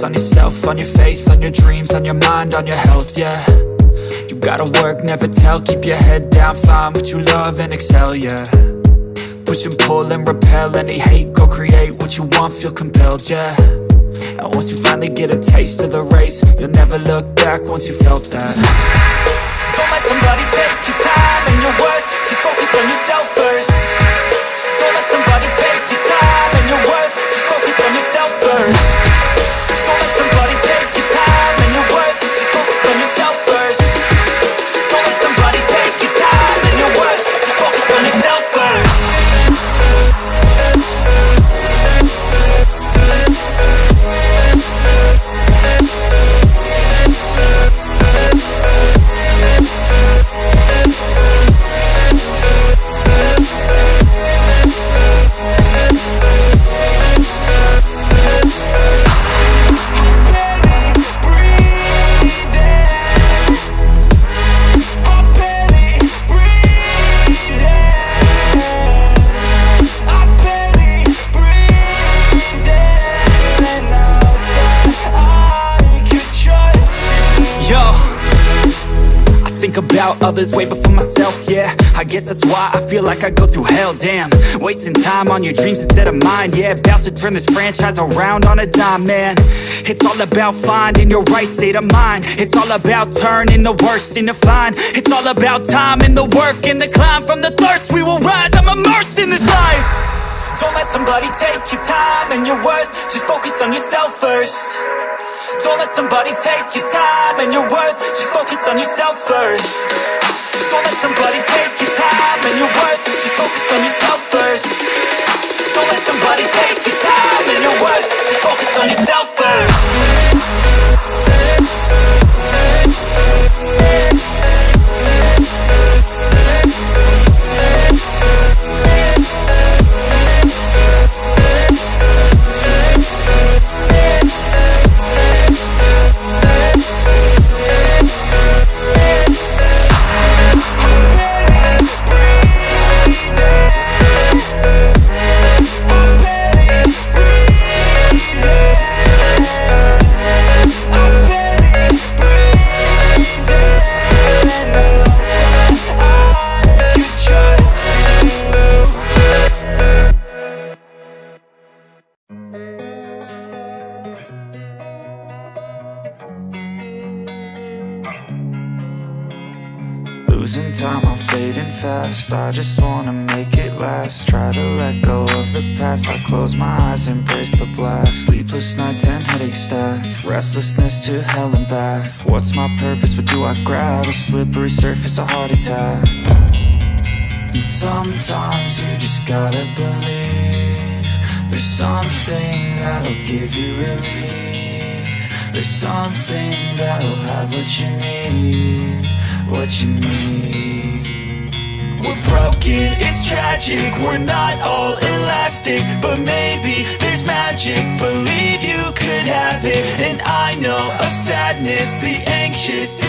focus on yourself, on your faith, on your dreams, on your mind, on your health, yeah. You gotta work, never tell, keep your head down, find what you love and excel, yeah. Push and pull and repel any hate, go create what you want, feel compelled, yeah. And once you finally get a taste of the race, you'll never look back once you felt that. Don't let somebody take your time and your worth, just focus on yourself first. Don't let somebody take your time and your worth, just focus on yourself first. Don't let somebody take your time and your worth, just focus on yourself first. Don't let somebody take your time and your worth, just focus on yourself first. About others way before myself, yeah. I guess that's why I feel like I go through hell, damn. Wasting time on your dreams instead of mine, yeah. About to turn this franchise around on a dime, man. It's all about finding your right state of mind. It's all about turning the worst into fine. It's all about time and the work and the climb. From the thirst we will rise, I'm immersed in this life. Don't let somebody take your time and your worth, just focus on yourself first. Don't let somebody take your time and your worth, just focus on yourself first. Don't let somebody take your time and your worth, just focus on yourself first. Don't let somebody take your time and your worth, just focus on yourself first. Losing time, I'm fading fast. I just wanna make it last. Try to let go of the past. I close my eyes, embrace the blast. Sleepless nights and headache stack. Restlessness to hell and back. What's my purpose, what do I grab? A slippery surface, a heart attack. And sometimes you just gotta believe there's something that'll give you relief. There's something that'll have what you need, what you need. We're broken, it's tragic, we're not all elastic, but maybe there's magic. Believe you could have it, and I know of sadness, the anxious